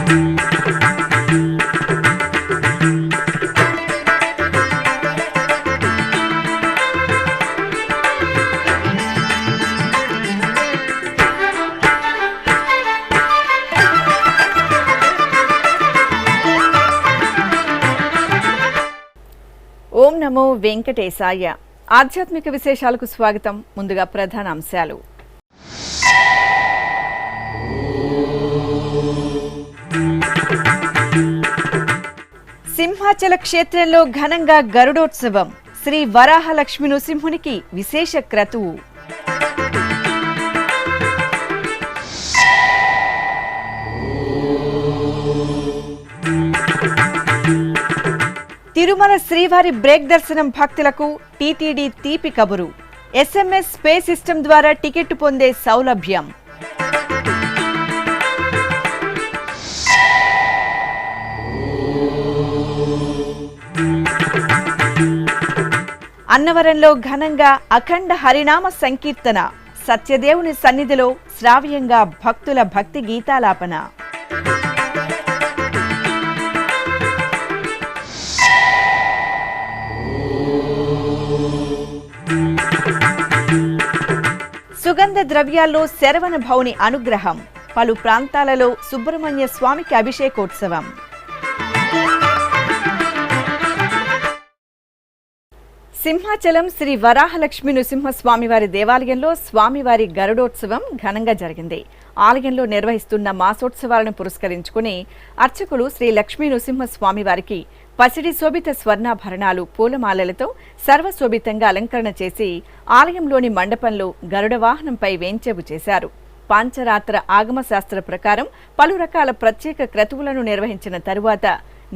ఓం నమో వెంకటేశాయ. ఆధ్యాత్మిక విశేషాలకు స్వాగతం. ముందుగా ప్రధాన అంశాలు. సింహాచల క్షేత్రంలో ఘనంగా గరుడోత్సవం. శ్రీ వరాహలక్ష్మి నృసింహునికి విశేష క్రతువు. తిరుమల శ్రీవారి బ్రేక్ దర్శనం భక్తులకు టీటీడీ తీపి కబురు. SMS పే సిస్టమ్ ద్వారా టికెట్ పొందే సౌలభ్యం. అన్నవరంలో ఘనంగా అఖండ హరినామ సంకీర్తన. సత్యదేవుని సన్నిధిలో శ్రావ్యంగా భక్తుల భక్తి గీతాలాపన. సుగంధ ద్రవ్యాల్లో శరవణ భౌని అనుగ్రహం. పలు ప్రాంతాలలో సుబ్రహ్మణ్య స్వామికి అభిషేకోత్సవం. సింహాచలం శ్రీ వరాహలక్ష్మి నృసింహస్వామివారి దేవాలయంలో స్వామివారి గరుడోత్సవం ఘనంగా జరిగింది. ఆలయంలో నిర్వహిస్తున్న మాసోత్సవాలను పురస్కరించుకుని అర్చకులు శ్రీ లక్ష్మీ నృసింహస్వామివారికి పసిడి శోభిత స్వర్ణాభరణాలు, పూలమాలలతో సర్వశోభితంగా అలంకరణ చేసి ఆలయంలోని మండపంలో గరుడ వాహనంపై వేంచేపు చేశారు. పాంచరాత్ర ఆగమ శాస్త్ర ప్రకారం పలు రకాల ప్రత్యేక క్రతువులను నిర్వహించిన తరువాత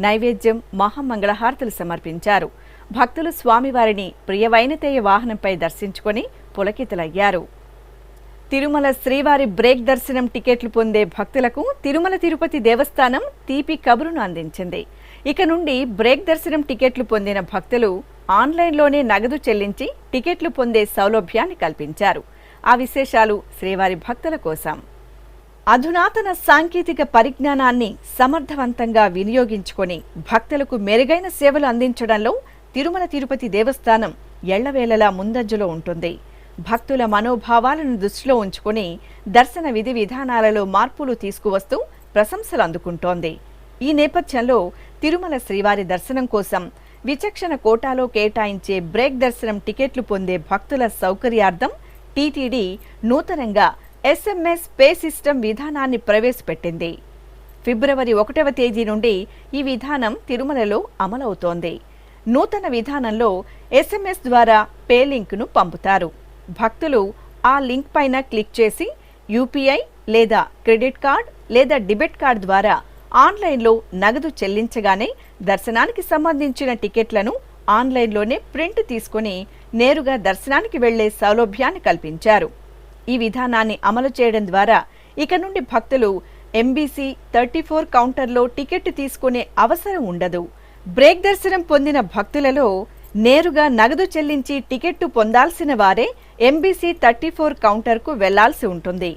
నైవేద్యం, మహామంగళహారతులు సమర్పించారు. భక్తులు స్వామివారిని ప్రియవైనతేయ వాహనంపై దర్శించుకొని పులకితులయ్యారు. తిరుమల శ్రీవారి బ్రేక్ దర్శనం టికెట్లు పొందే భక్తులకు తిరుమల తిరుపతి దేవస్థానం తీపి కబురును అందించింది. ఇక నుండి బ్రేక్ దర్శనం టికెట్లు పొందిన భక్తులు ఆన్లైన్లోనే నగదు చెల్లించి టికెట్లు పొందే సౌలభ్యాన్ని కల్పించారు. ఆ విశేషాలు శ్రీవారి భక్తుల కోసం. అధునాతన సాంకేతిక పరిజ్ఞానాన్ని సమర్థవంతంగా వినియోగించుకొని భక్తులకు మెరుగైన సేవలు అందించడంలో తిరుమల తిరుపతి దేవస్థానం ఎళ్లవేళలా ముందంజలో ఉంటుంది. భక్తుల మనోభావాలను దృష్టిలో ఉంచుకుని దర్శన విధి విధానాలలో మార్పులు తీసుకువస్తూ ప్రశంసలు అందుకుంటోంది. ఈ నేపథ్యంలో తిరుమల శ్రీవారి దర్శనం కోసం విచక్షణ కోటాలో కేటాయించే బ్రేక్ దర్శనం టికెట్లు పొందే భక్తుల సౌకర్యార్థం టీటీడీ నూతనంగా SMS పే సిస్టమ్ విధానాన్ని ప్రవేశపెట్టింది. ఫిబ్రవరి 1వ తేదీ నుండి ఈ విధానం తిరుమలలో అమలవుతోంది. నూతన విధానంలో SMS ద్వారా పే లింక్ను పంపుతారు. భక్తులు ఆ లింక్ పైన క్లిక్ చేసి UPI లేదా క్రెడిట్ కార్డ్ లేదా డెబిట్ కార్డ్ ద్వారా ఆన్లైన్లో నగదు చెల్లించగానే దర్శనానికి సంబంధించిన టికెట్లను ఆన్లైన్లోనే ప్రింట్ తీసుకుని నేరుగా దర్శనానికి వెళ్లే సౌలభ్యాన్ని కల్పించారు. ఈ విధానాన్ని అమలు చేయడం ద్వారా ఇక నుండి భక్తులు MBC 34 కౌంటర్లో టికెట్ తీసుకునే అవసరం ఉండదు. బ్రేక్ దర్శనం పొందిన భక్తులలో నేరుగా నగదు చెల్లించి టికెట్టు పొందాల్సిన వారే MBC 34 కౌంటర్కు వెళ్లాల్సి ఉంటుంది.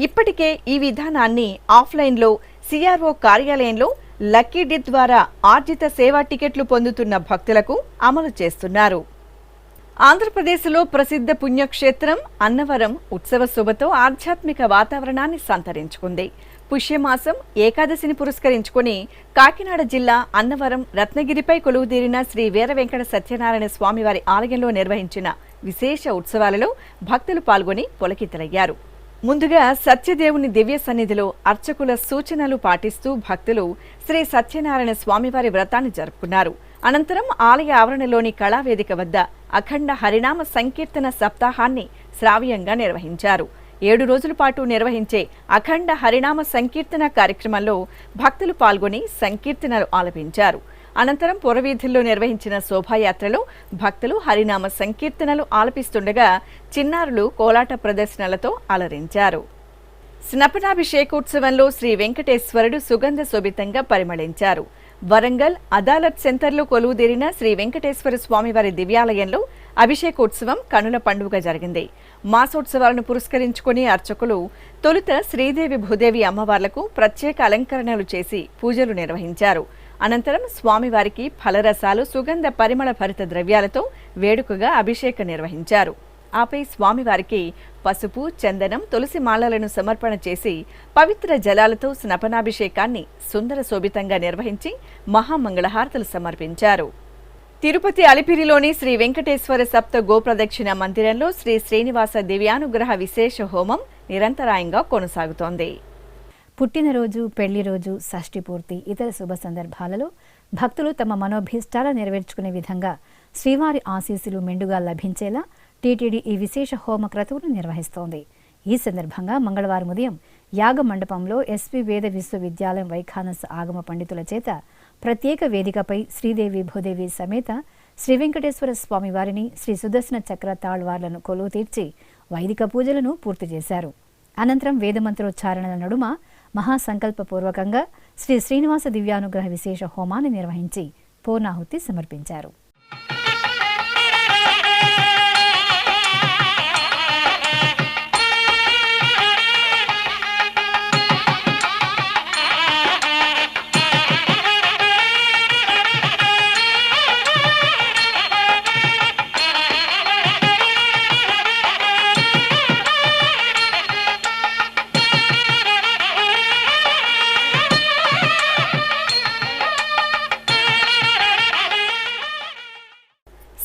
ఇప్పటికే ఈ విధానాన్ని ఆఫ్లైన్లో CRO కార్యాలయంలో లక్కీ డిప్ ద్వారా ఆర్జిత సేవా టికెట్లు పొందుతున్న భక్తులకు అమలు చేస్తున్నారు. ఆంధ్రప్రదేశ్లో ప్రసిద్ధ పుణ్యక్షేత్రం అన్నవరం ఉత్సవ శోభతో ఆధ్యాత్మిక వాతావరణాన్ని సంతరించుకుంది. పుష్యమాసం ఏకాదశిని పురస్కరించుకుని కాకినాడ జిల్లా అన్నవరం రత్నగిరిపై కొలువుదీరిన శ్రీ వీర వెంకట సత్యనారాయణ స్వామివారి ఆలయంలో నిర్వహించిన విశేష ఉత్సవాలలో భక్తులు పాల్గొని పులకితులయ్యారు. ముందుగా సత్యదేవుని దివ్య సన్నిధిలో అర్చకుల సూచనలు పాటిస్తూ భక్తులు శ్రీ సత్యనారాయణ స్వామివారి వ్రతాన్ని జరుపుకున్నారు. అనంతరం ఆలయ ఆవరణలోని కళావేదిక వద్ద అఖండ హరినామ సంకీర్తన సప్తాహాన్ని శ్రావ్యంగా నిర్వహించారు. 7 రోజుల పాటు నిర్వహించే అఖండ హరినామ సంకీర్తన కార్యక్రమంలో భక్తులు పాల్గొని సంకీర్తనలు ఆలపించారు. అనంతరం పురవీధుల్లో నిర్వహించిన శోభాయాత్రలో భక్తులు హరినామ సంకీర్తనలు ఆలపిస్తుండగా చిన్నారులు కోలాట ప్రదర్శనలతో అలరించారు. స్నపనాభిషేకోత్సవంలో శ్రీ వెంకటేశ్వరుడు సుగంధ శోభితంగా పరిమళించారు. వరంగల్ అదాలత్ సెంటర్లో కొలువుదీరిన శ్రీ వెంకటేశ్వర స్వామివారి దివ్యాలయంలో అభిషేకోత్సవం కనుల పండుగ జరిగింది. మాసోత్సవాలను పురస్కరించుకుని అర్చకులు తొలుత శ్రీదేవి భూదేవి అమ్మవార్లకు ప్రత్యేక అలంకరణలు చేసి పూజలు నిర్వహించారు. అనంతరం స్వామివారికి ఫలరసాలు, సుగంధ పరిమళ భరిత ద్రవ్యాలతో వేడుకగా అభిషేకం నిర్వహించారు. ఆపై స్వామివారికి పసుపు, చందనం, తులసి మాలలను సమర్పణ చేసి పవిత్ర జలాలతో స్నపనాభిషేకాన్ని సుందర శోభితంగా నిర్వహించి మహామంగళహారతులు సమర్పించారు. తిరుపతి అలిపిరిలోని శ్రీ వెంకటేశ్వర సప్త గోప్రదక్షిణ మందిరంలో శ్రీ శ్రీనివాస దివ్యానుగ్రహ విశేష హోమం నిరంతరాయంగా కొనసాగుతోంది. పుట్టినరోజు, పెళ్లి రోజు, షష్ఠి పూర్తి, ఇతర శుభ సందర్భాలలో భక్తులు తమ మనోభీష్టాలు నెరవేర్చుకునే విధంగా శ్రీవారి ఆశీస్సులు మెండుగా లభించేలా టీటీడీ ఈ విశేష హోమ క్రతువును నిర్వహిస్తోంది. ఈ సందర్భంగా మంగళవారం ఉదయం యాగ మండపంలో ఎస్వి వేద విశ్వవిద్యాలయం వైఖానస ఆగమ పండితుల చేత ప్రత్యేక వేదికపై శ్రీదేవి భూదేవి సమేత శ్రీ వెంకటేశ్వర స్వామి వారిని, శ్రీ సుదర్శన చక్ర తాళ్వార్లను కొలువు తీర్చి వైదిక పూజలను పూర్తి చేశారు. అనంతరం వేదమంత్రోచ్చారణల నడుమ మహాసంకల్పపూర్వకంగా శ్రీ శ్రీనివాస దివ్యానుగ్రహ విశేష హోమాన్ని నిర్వహించి పూర్ణాహుతి సమర్పించారు.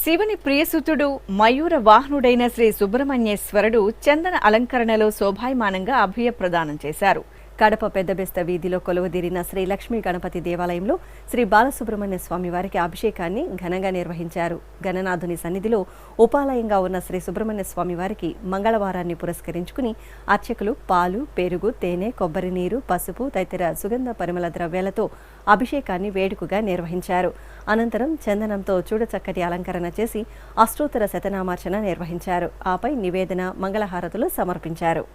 శివుని ప్రియసుతుడు, మయూర వాహనుడైన శ్రీ సుబ్రహ్మణ్యేశ్వరుడు చందన అలంకరణలో శోభాయమానంగా అభయ ప్రదానం చేశారు. కడప పెద్దబెస్త వీధిలో కొలువుదీరిన శ్రీ లక్ష్మీ గణపతి దేవాలయంలో శ్రీ బాలసుబ్రహ్మణ్య స్వామి వారికి అభిషేకాన్ని ఘనంగా నిర్వహించారు. గణనాథుని సన్నిధిలో ఉపాలయంగా ఉన్న శ్రీ సుబ్రహ్మణ్య స్వామి వారికి మంగళవారాన్ని పురస్కరించుకుని అర్చకులు పాలు, పెరుగు, తేనె, కొబ్బరి నీరు, పసుపు తదితర సుగంధ పరిమళ ద్రవ్యాలతో అభిషేకాన్ని వేడుకగా నిర్వహించారు. అనంతరం చందనంతో చూడచక్కటి అలంకరణ చేసి అష్టోత్తర శతనామార్చన నిర్వహించారు. ఆపై నివేదన, మంగళహారతులు సమర్పించారు.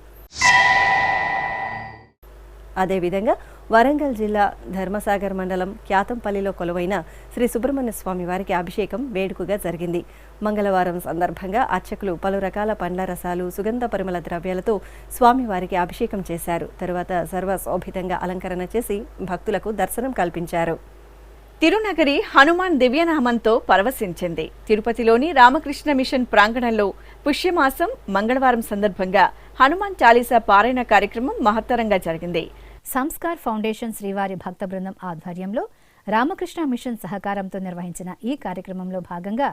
అదేవిధంగా వరంగల్ జిల్లా ధర్మసాగర్ మండలం క్యాతంపల్లిలో కొలువైన శ్రీ సుబ్రహ్మణ్య స్వామి వారికి అభిషేకం వేడుకగా జరిగింది. మంగళవారం సందర్భంగా అర్చకులు పలు రకాల పండ్ల రసాలు, సుగంధ పరిమళ ద్రవ్యాలతో స్వామివారికి అభిషేకం చేశారు. తరువాత సర్వశోభితంగా అలంకరణ చేసి భక్తులకు దర్శనం కల్పించారు. తిరునగరి హనుమాన్ దివ్యనామంతో పరవశించింది. తిరుపతిలోని రామకృష్ణ మిషన్ ప్రాంగణంలో పుష్యమాసం మంగళవారం సందర్భంగా హనుమాన్ చాలీసా పారాయణ కార్యక్రమం మహత్తరంగా జరిగింది. సంస్కార్ ఫౌండేషన్ శ్రీవారి భక్త బృందం ఆధ్వర్యంలో రామకృష్ణ మిషన్ సహకారంతో నిర్వహించిన ఈ కార్యక్రమంలో భాగంగా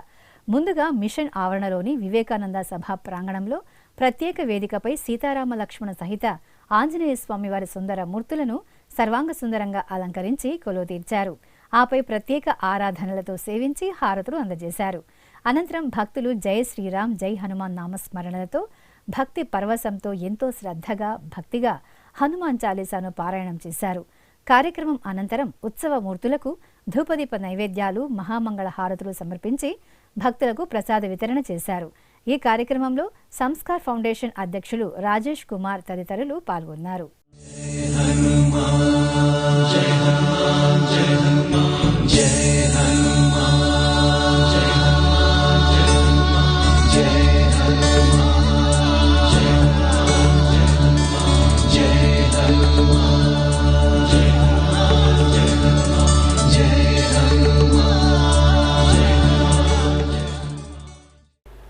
ముందుగా మిషన్ ఆవరణలోని వివేకానంద సభా ప్రాంగణంలో ప్రత్యేక వేదికపై సీతారామ లక్ష్మణ సహిత ఆంజనేయ స్వామివారి సుందర మూర్తులను సర్వాంగ సుందరంగా అలంకరించి కొలువు తీర్చారు. ఆపై ప్రత్యేక ఆరాధనలతో సేవించి హారతులు అందజేశారు. అనంతరం భక్తులు జై శ్రీరామ్, జై హనుమాన్ నామస్మరణలతో భక్తి పరవశంతో ఎంతో శ్రద్ధగా, భక్తిగా హనుమాన్ చాలీసాను పారాయణం చేశారు. కార్యక్రమం అనంతరం ఉత్సవ మూర్తులకు ధూపదీప నైవేద్యాలు, మహామంగళ హారతులు సమర్పించి భక్తులకు ప్రసాద వితరణ చేశారు. ఈ కార్యక్రమంలో సంస్కార్ ఫౌండేషన్ అధ్యక్షులు రాజేష్ కుమార్ తదితరులు పాల్గొన్నారు.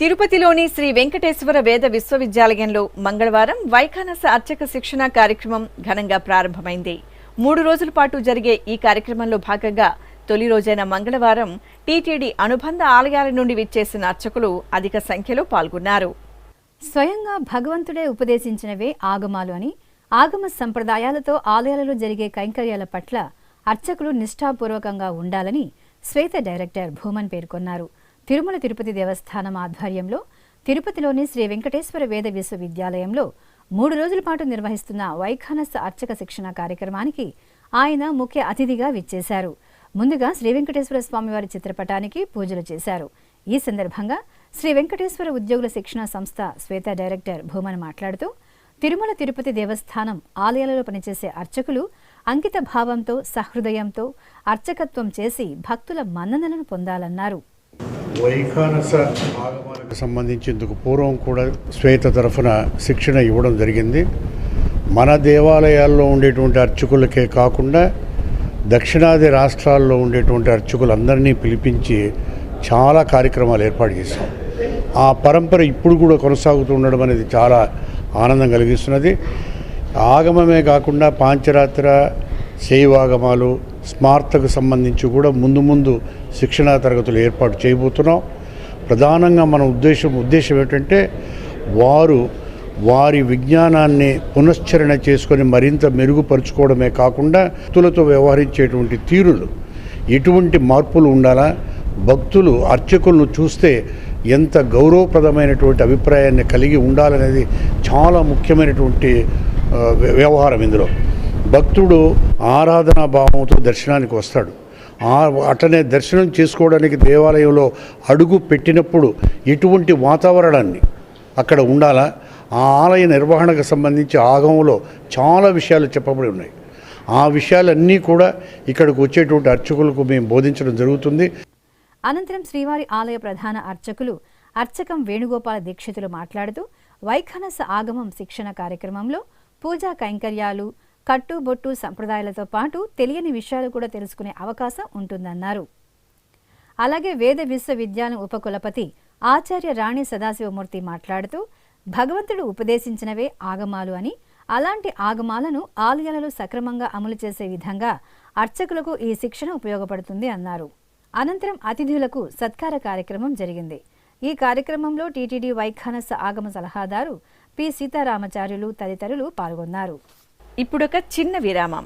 తిరుపతిలోని శ్రీ వెంకటేశ్వర వేద విశ్వవిద్యాలయంలో మంగళవారం వైఖానస అర్చక శిక్షణ కార్యక్రమం ఘనంగా ప్రారంభమైంది. 3 రోజుల పాటు జరిగే ఈ కార్యక్రమంలో భాగంగా తొలి రోజైన మంగళవారం టీటీడీ అనుబంధ ఆలయాల నుండి విచ్చేసిన అర్చకులు అధిక సంఖ్యలో పాల్గొన్నారు. స్వయంగా భగవంతుడే ఉపదేశించినవే ఆగమాలు అని, ఆగమ సంప్రదాయాలతో ఆలయాలలో జరిగే కైంకర్యాల పట్ల అర్చకులు నిష్ఠాపూర్వకంగా ఉండాలని శ్వేత డైరెక్టర్ భూమన్ పేర్కొన్నారు. తిరుమల తిరుపతి దేవస్థానం ఆధ్వర్యంలో తిరుపతిలోని శ్రీ వెంకటేశ్వర వేద విశ్వవిద్యాలయంలో 3 రోజుల పాటు నిర్వహిస్తున్న వైఖానస అర్చక శిక్షణ కార్యక్రమానికి ఆయన ముఖ్య అతిథిగా విచ్చేశారు. ముందుగా శ్రీ వెంకటేశ్వర స్వామివారి చిత్రపటానికి పూజలు చేశారు. ఈ సందర్భంగా శ్రీ వెంకటేశ్వర ఉద్యోగుల శిక్షణ సంస్థ శ్వేత డైరెక్టర్ భూమన్ మాట్లాడుతూ, తిరుమల తిరుపతి దేవస్థానం ఆలయాలలో పనిచేసే అర్చకులు అంకిత భావంతో, సహృదయంతో అర్చకత్వం చేసి భక్తుల మన్ననలను పొందాలన్నారు. వైఖానస ఆగమాలకు సంబంధించి ఇందుకు పూర్వం కూడా శ్వేత తరఫున శిక్షణ ఇవ్వడం జరిగింది. మన దేవాలయాల్లో ఉండేటువంటి అర్చకులకే కాకుండా దక్షిణాది రాష్ట్రాల్లో ఉండేటువంటి అర్చకులందరినీ పిలిపించి చాలా కార్యక్రమాలు ఏర్పాటు చేశాం. ఆ పరంపర ఇప్పుడు కూడా కొనసాగుతూ ఉండడం అనేది చాలా ఆనందం కలిగిస్తున్నది. ఆగమమే కాకుండా పాంచరాత్ర, శైవాగమాలు, స్మార్తకు సంబంధించి కూడా ముందు శిక్షణా తరగతులు ఏర్పాటు చేయబోతున్నాం. ప్రధానంగా మన ఉద్దేశం ఏంటంటే వారి విజ్ఞానాన్ని పునశ్చరణ చేసుకొని మరింత మెరుగుపరుచుకోవడమే కాకుండా భక్తులతో వ్యవహరించేటువంటి తీరులు ఎటువంటి మార్పులు ఉండాలా, భక్తులు అర్చకులను చూస్తే ఎంత గౌరవప్రదమైనటువంటి అభిప్రాయాన్ని కలిగి ఉండాలనేది చాలా ముఖ్యమైనటువంటి వ్యవహారం. ఇందులో భక్తుడు ఆరాధనా భావంతో దర్శనానికి వస్తాడు. అట్లనే దర్శనం చేసుకోవడానికి దేవాలయంలో అడుగు పెట్టినప్పుడు ఎటువంటి వాతావరణాన్ని అక్కడ ఉండాలా, ఆ ఆలయ నిర్వహణకు సంబంధించి ఆగమంలో చాలా విషయాలు చెప్పబడి ఉన్నాయి. ఆ విషయాలన్నీ కూడా ఇక్కడికి వచ్చేటువంటి అర్చకులకు మేము బోధించడం జరుగుతుంది. అనంతరం శ్రీవారి ఆలయ ప్రధాన అర్చకులు అర్చకం వేణుగోపాల దీక్షితులు మాట్లాడుతూ వైఖానస ఆగమం శిక్షణ కార్యక్రమంలో పూజా కైంకర్యాలు, కట్టుబొట్టు సంప్రదాయాలతో పాటు తెలియని విషయాలు కూడా తెలుసుకునే అవకాశం ఉంటుందన్నారు. అలాగే వేద విశ్వవిద్యాలయం ఉపకులపతి ఆచార్య రాణి సదాశివమూర్తి మాట్లాడుతూ భగవంతుడు ఉపదేశించినవే ఆగమాలు అని, అలాంటి ఆగమాలను ఆలయాలలో సక్రమంగా అమలు చేసే విధంగా అర్చకులకు ఈ శిక్షణ ఉపయోగపడుతుంది అన్నారు. అనంతరం అతిథులకు సత్కార కార్యక్రమం జరిగింది. ఈ కార్యక్రమంలో టీటీడీ వైఖానస ఆగమ సలహాదారు పి సీతారామాచార్యులు తదితరులు పాల్గొన్నారు. ఇప్పుడొక చిన్న విరామం.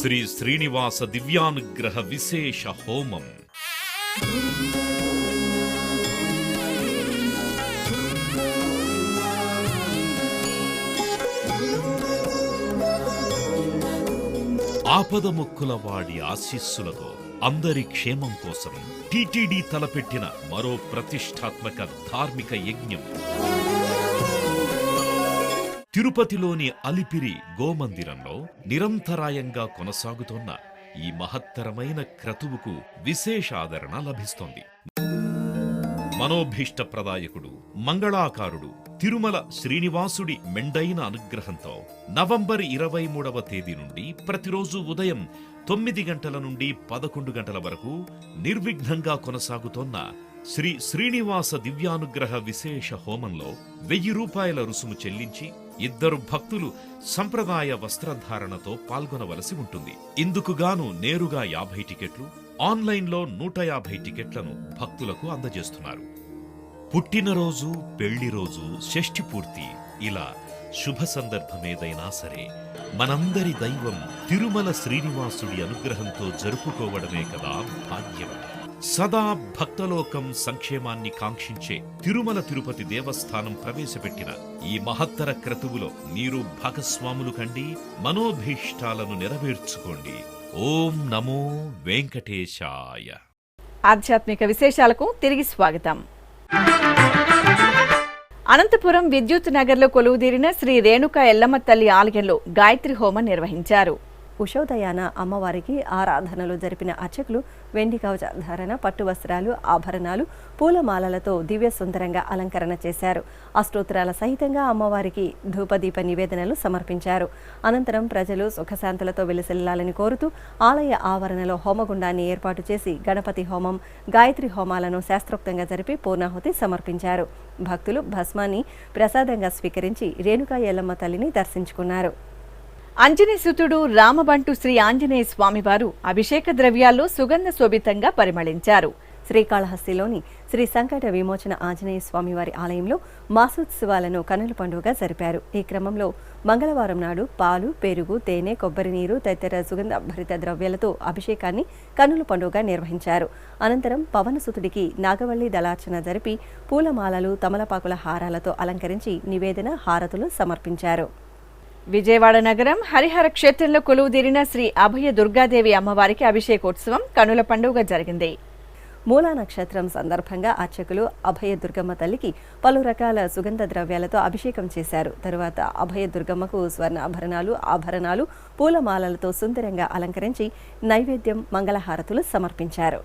శ్రీ శ్రీనివాస దివ్యానుగ్రహ విశేష హోమం. ఆపదముక్కుల వాడి ఆశీస్సులతో అందరి క్షేమం కోసం టీటీడీ తలపెట్టిన మరో ప్రతిష్టాత్మక ధార్మిక యజ్ఞం. తిరుపతిలోని అలిపిరి గోమందిరంలో నిరంతరాయంగా కొనసాగుతోన్న ఈ మహత్తరమైన క్రతువుకు విశేష ఆదరణ లభిస్తోంది. మనోభీష్టప్రదాయకుడు, మంగళాకారుడు తిరుమల శ్రీనివాసుడి మెండైన అనుగ్రహంతో నవంబర్ 23వ తేదీ నుండి ప్రతిరోజు ఉదయం 9 గంటల నుండి 11 గంటల వరకు నిర్విఘ్నంగా కొనసాగుతోన్న శ్రీ శ్రీనివాస దివ్యానుగ్రహ విశేష హోమంలో 1000 రూపాయల రుసుము చెల్లించి 2 భక్తులు సంప్రదాయ వస్త్రధారణతో పాల్గొనవలసి ఉంటుంది. ఇందుకుగాను నేరుగా 50 టికెట్లు, ఆన్లైన్లో 150 టికెట్లను భక్తులకు అందజేస్తున్నారు. పుట్టినరోజు, పెళ్లి రోజు, షష్ఠి పూర్తి ఇలా శుభ సందర్భమేదైనా సరే మనందరి దైవం తిరుమల శ్రీనివాసుడి అనుగ్రహంతో జరుపుకోవడమే కదా భాగ్యం. సదా భక్తలోకం సంక్షేమాన్ని కాంక్షించే తిరుమల తిరుపతి దేవస్థానం ప్రవేశపెట్టిన ఈ మహత్తర క్రతువులో మీరు భాగస్వాములు కండి, మనోభీష్టాలను నెరవేర్చుకోండి. ఓం నమో వెంకటేశాయ. ఆధ్యాత్మిక విశేషాలకు తిరిగి స్వాగతం. అనంతపురం విద్యుత్ నగర్లో కొలువుదీరిన శ్రీ రేణుకా ఎల్లమ్మ తల్లి ఆలయంలో గాయత్రి హోమం నిర్వహించారు. ఉషోదయాన అమ్మవారికి ఆరాధనలు జరిపిన అర్చకులు వెండి కవచ ధారణ, పట్టు వస్త్రాలు, ఆభరణాలు, పూలమాలలతో దివ్య సుందరంగా అలంకరణ చేశారు. అష్టోత్తరాల సహితంగా అమ్మవారికి ధూపదీప నివేదనలు సమర్పించారు. అనంతరం ప్రజలు సుఖశాంతులతో వెలిసిల్లాలని కోరుతూ ఆలయ ఆవరణలో హోమగుండాన్ని ఏర్పాటు చేసి గణపతి హోమం, గాయత్రి హోమాలను శాస్త్రోక్తంగా జరిపి పూర్ణాహుతి సమర్పించారు. భక్తులు భస్మాన్ని ప్రసాదంగా స్వీకరించి రేణుకా ఎల్లమ్మ తల్లిని దర్శించుకున్నారు. అంజనేసుతుడు రామబంటు శ్రీ ఆంజనేయ స్వామివారు అభిషేక ద్రవ్యాల్లో సుగంధ శోభితంగా పరిమళించారు. శ్రీకాళహస్తిలోని శ్రీ సంకట విమోచన ఆంజనేయ స్వామివారి ఆలయంలో మాసోత్సవాలను కన్నుల పండుగగా జరిపారు. ఈ క్రమంలో మంగళవారం నాడు పాలు, పెరుగు, తేనె, కొబ్బరి నీరు తదితర సుగంధ భరిత ద్రవ్యాలతో అభిషేకాన్ని కన్నుల పండుగగా నిర్వహించారు. అనంతరం పవనసుతుడికి నాగవల్లి దళార్చన జరిపి పూలమాలలు, తమలపాకుల హారాలతో అలంకరించి నివేదన, హారతులు సమర్పించారు. విజయవాడ నగరం హరిహర క్షేత్రంలో కొలువుదీరిన శ్రీ అభయ దుర్గాదేవి అమ్మవారికి అభిషేకోత్సవం కనుల పండుగ జరిగింది. మూలా నక్షత్రం సందర్భంగా అర్చకులు అభయ దుర్గమ్మ తల్లికి పలు రకాల సుగంధ ద్రవ్యాలతో అభిషేకం చేశారు. తరువాత అభయ దుర్గమ్మకు ఆభరణాలు పూలమాలలతో సుందరంగా అలంకరించి నైవేద్యం మంగళహారతులు సమర్పించారు.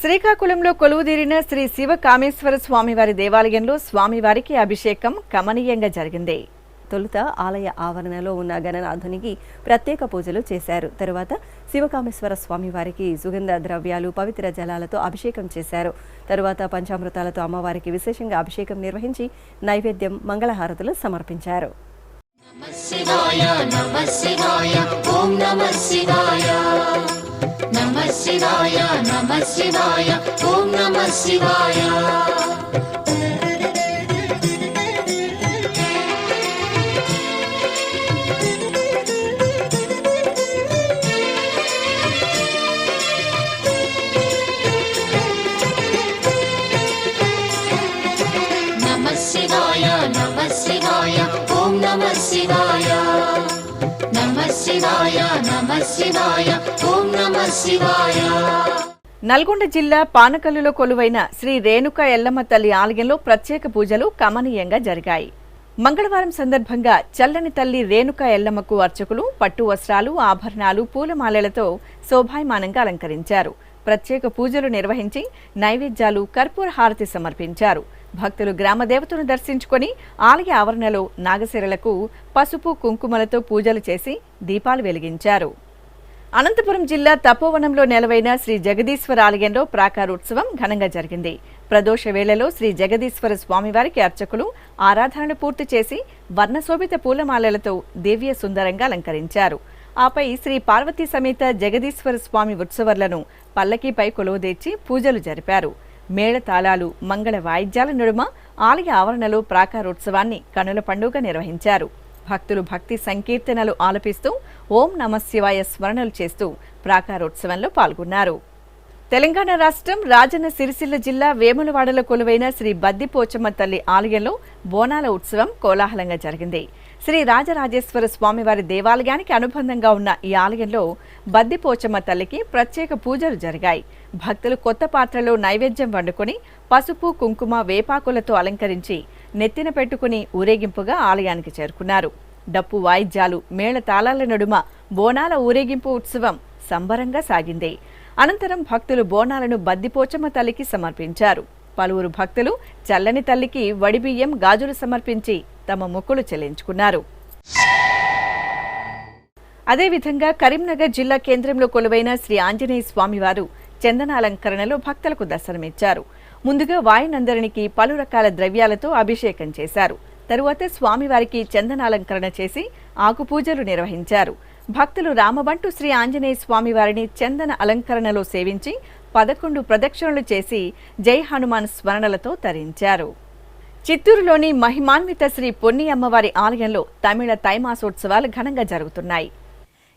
శ్రీకాకుళంలో కొలువుదీరిన శ్రీ శివ కామేశ్వర స్వామివారి దేవాలయంలో స్వామివారికి అభిషేకం కమనీయంగా జరిగింది. తొలుత ఆలయ ఆవరణలో ఉన్న గణనాథునికి ప్రత్యేక పూజలు చేశారు. తరువాత శివకామేశ్వర స్వామివారికి సుగంధ ద్రవ్యాలు, పవిత్ర జలాలతో అభిషేకం చేశారు. తరువాత పంచామృతాలతో అమ్మవారికి విశేషంగా అభిషేకం నిర్వహించి నైవేద్యం మంగళహారతులు సమర్పించారు. నల్గొండ జిల్లా పానకల్లులో కొలువైన శ్రీ రేణుక ఎల్లమ్మ తల్లి ఆలయంలో ప్రత్యేక పూజలు కమనీయంగా జరిగాయి. మంగళవారం సందర్భంగా చల్లని తల్లి రేణుక ఎల్లమ్మకు అర్చకులు పట్టు వస్త్రాలు, ఆభరణాలు, పూలమాలలతో శోభాయమానంగా అలంకరించారు. ప్రత్యేక పూజలు నిర్వహించి నైవేద్యాలు, కర్పూర హారతి సమర్పించారు. భక్తులు గ్రామ దేవతను దర్శించుకొని ఆలయ ఆవరణలో నాగశిరలకు పసుపు, కుంకుమలతో పూజలు చేసి దీపాలు వెలిగించారు. అనంతపురం జిల్లా తపోవనంలో నెలవైన శ్రీ జగదీశ్వర ఆలయంలో ప్రాకారోత్సవం ఘనంగా జరిగింది. ప్రదోష వేళలో శ్రీ జగదీశ్వర స్వామివారికి అర్చకులు ఆరాధనలు పూర్తి చేసి వర్ణశోభిత పూలమాలలతో దివ్య సుందరంగా అలంకరించారు. ఆపై శ్రీ పార్వతీ సమేత జగదీశ్వర స్వామి ఉత్సవర్లను పల్లకీపై కొలువుదీర్చి పూజలు జరిపారు. మేళతాళాలు, మంగళ వాయిద్యాల నడుమ ఆలయ ఆవరణలో ప్రాకారోత్సవాన్ని కనుల పండుగ నిర్వహించారు. భక్తులు భక్తి సంకీర్తనలు ఆలపిస్తూ ఓం నమఃశివాయ స్మరణలు చేస్తూ ప్రాకారోత్సవంలో పాల్గొన్నారు. తెలంగాణ రాష్ట్రం రాజన్న సిరిసిల్ల జిల్లా వేములవాడలో కొలువైన శ్రీ బద్దిపోచమ్మ తల్లి ఆలయంలో బోనాల ఉత్సవం కోలాహలంగా జరిగింది. శ్రీ రాజరాజేశ్వర స్వామివారి దేవాలయానికి అనుబంధంగా ఉన్న ఈ ఆలయంలో బద్దిపోచమ్మ తల్లికి ప్రత్యేక పూజలు జరిగాయి. భక్తులు కొత్త పాత్రలో నైవేద్యం వండుకొని పసుపు, కుంకుమ, వేపాకులతో అలంకరించి నెత్తిన పెట్టుకుని ఊరేగింపుగా ఆలయానికి చేరుకున్నారు. డప్పు వాయిద్యాలు, మేళతాళాల నడుమ బోనాల ఊరేగింపు ఉత్సవం సంబరంగా సాగింది. అనంతరం భక్తులు బోనాలను బద్దిపోచమ్మ తల్లికి సమర్పించారు. పలువురు భక్తులు చల్లని తల్లికి వడిబియ్యం, గాజులు సమర్పించి తమ మొక్కులు చెల్లించుకున్నారు. అదేవిధంగా కరీంనగర్ జిల్లా కేంద్రంలో కొలువైన శ్రీ ఆంజనేయ స్వామివారు చందనాలంకరణలో భక్తులకు దర్శనమిచ్చారు. ముందుగా వాయునందరునికి పలు రకాల ద్రవ్యాలతో అభిషేకం చేశారు. తరువాత స్వామివారికి చందనాలంకరణ చేసి ఆకుపూజలు నిర్వహించారు. భక్తులు రామబంటు శ్రీ ఆంజనేయ స్వామివారిని చందన అలంకరణలో సేవించి 11 ప్రదక్షిణలు చేసి జై హనుమాన్ స్మరణలతో తరించారు. చిత్తూరులోని మహిమాన్విత శ్రీ పొన్ని అమ్మవారి ఆలయంలో తమిళ తైమాసోత్సవాలు ఘనంగా జరుగుతున్నాయి.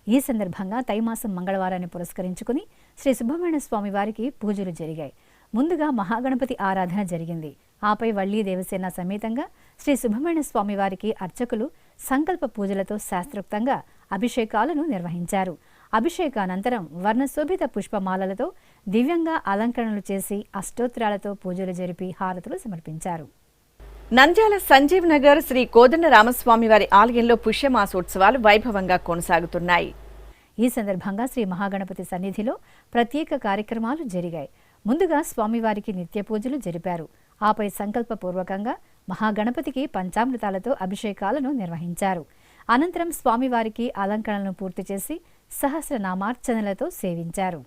ఈ సందర్భంగా తైమాసం మంగళవారాన్ని పురస్కరించుకుని శ్రీ సుబ్రహ్మణ్య స్వామి వారికి పూజలు జరిగాయి. ముందుగా మహాగణపతి ఆరాధన జరిగింది. ఆపై వల్లీ దేవసేన సమేతంగా శ్రీ సుబ్రహ్మణ్య స్వామి వారికి అర్చకులు సంకల్ప పూజలతో శాస్త్రోక్తంగా అభిషేకాలను నిర్వహించారు. అభిషేకానంతరం వర్ణశోభిత పుష్పమాలలతో దివ్యంగా అలంకరణలు చేసి అష్టోత్తరాలతో పూజలు జరిపి హారతులు సమర్పించారు. నంద్యాల సంజీవ్ నగర్ శ్రీ కోదండ రామస్వామి వారి ఆలయంలో పుష్యమాసోత్సవాలు వైభవంగా కొనసాగుతున్నాయి. ఈ సందర్భంగా శ్రీ మహాగణపతి సన్నిధిలో ప్రత్యేక కార్యక్రమాలు జరిగాయి. ముందుగా స్వామివారికి నిత్య పూజలు జరిపారు. ఆపై సంకల్పపూర్వకంగా మహాగణపతికి పంచామృతాలతో అభిషేకాలను నిర్వహించారు. అనంతరం స్వామివారికి అలంకరణలను పూర్తి చేసి సహస్రనామార్చనలతో సేవించారు.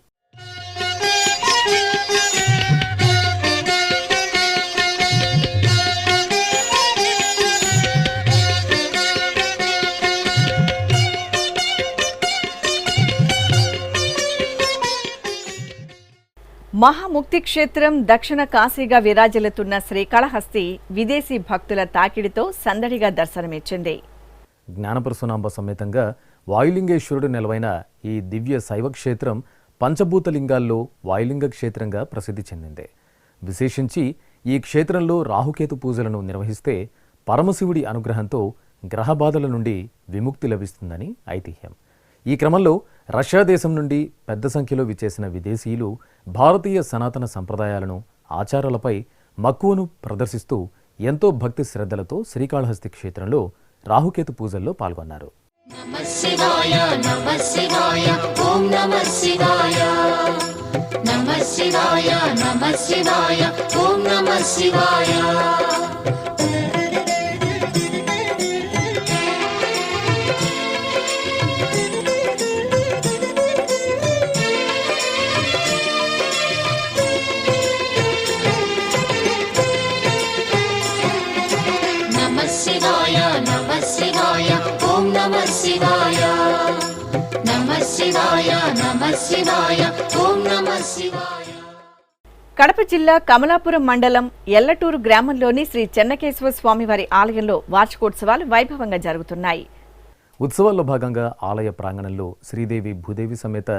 మహాముక్తి క్షేత్రం దక్షిణ కాశీగా విరాజిల్లుతున్న శ్రీకాళహస్తి విదేశీ భక్తుల తాకిడితో సందడిగా దర్శనమిచ్చింది. జ్ఞానపరశునాంబ సమేతంగా వాయులింగేశ్వరుడు నెలవైన ఈ దివ్య శైవ క్షేత్రం పంచభూత లింగాల్లో వాయులింగ క్షేత్రంగా ప్రసిద్ధి చెందింది. విశేషించి ఈ క్షేత్రంలో రాహుకేతు పూజలను నిర్వహిస్తే పరమశివుడి అనుగ్రహంతో గ్రహబాధల నుండి విముక్తి లభిస్తుందని ఐతిహ్యం. ఈ క్రమంలో రష్యా దేశం నుండి పెద్ద సంఖ్యలో విచ్చేసిన విదేశీయులు భారతీయ సనాతన సంప్రదాయాలను, ఆచారాలపై మక్కువను ప్రదర్శిస్తూ ఎంతో భక్తి శ్రద్ధలతో శ్రీకాళహస్తి క్షేత్రంలో రాహుకేతు పూజల్లో పాల్గొన్నారు. నమః శివాయ నమః శివాయ ఓం నమః శివాయ నమః శివాయ నమః శివాయ ఓం నమః శివాయ నమః శివాయ నమః శివాయ ఓం నమః శివాయ నమః శివాయ నమః శివాయ ఓం నమః శివాయ. కడప జిల్లా కమలాపురం మండలం ఎల్లటూరు గ్రామంలోని శ్రీ చెన్నకేశవ స్వామివారి ఆలయంలో వార్షికోత్సవాలు వైభవంగా జరుగుతున్నాయి. ఉత్సవాల్లో భాగంగా ఆలయ ప్రాంగణంలో శ్రీదేవి భూదేవి సమేత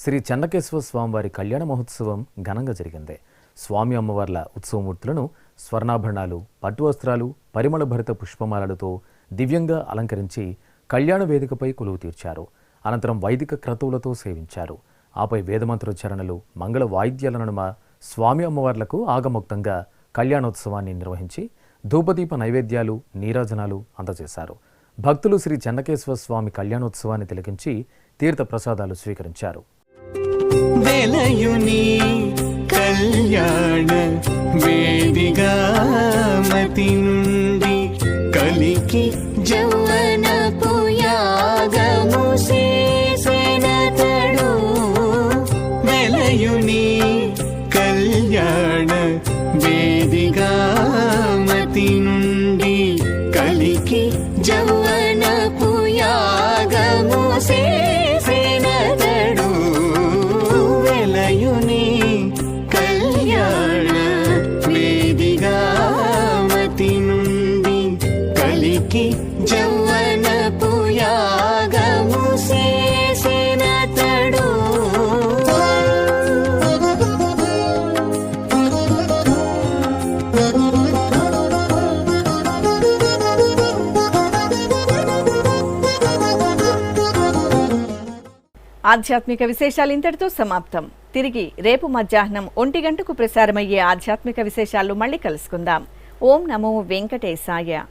శ్రీ చెన్నకేశవ స్వామివారి కళ్యాణ మహోత్సవం ఘనంగా జరిగింది. స్వామి అమ్మవార్ల ఉత్సవమూర్తులను స్వర్ణాభరణాలు, పట్టు వస్త్రాలు, పరిమళభరిత పుష్పమాలలతో దివ్యంగా అలంకరించి కళ్యాణ వేదికపై కొలువు తీర్చారు. అనంతరం వైదిక క్రతువులతో సేవించారు. ఆపై వేదమంత్రోచ్చారణలు, మంగళ వాయిద్యాల నడుమ స్వామి అమ్మవార్లకు ఆగమోక్తంగా కళ్యాణోత్సవాన్ని నిర్వహించి ధూపదీప నైవేద్యాలు, నీరాజనాలు అందజేశారు. భక్తులు శ్రీ చెన్నకేశవ స్వామి కళ్యాణోత్సవాన్ని తిలకించి తీర్థ ప్రసాదాలు స్వీకరించారు. వెలయుని కళ్యాణ వేదిగా మతి నుండి కలికి జౌవన పుయాగము చేసెనతడు వెలయుని కళ్యాణ వేదిగా మతి నుండి కలికి జౌవన పుయాగము చేసెనతడు వెలయుని కళ్యాణ వేదిగా మతి నుండి కలికి జౌవన పుయాగము చేసెనతడు ఆధ్యాత్మిక విశేషాలు ఇంతటితో సమాప్తం. తిరిగి రేపు మధ్యాహ్నం 1 గంటకు ప్రసారమయ్యే ఆధ్యాత్మిక విశేషాలు మళ్ళీ కలుసుకుందాం. ఓం నమో వెంకటేశాయ.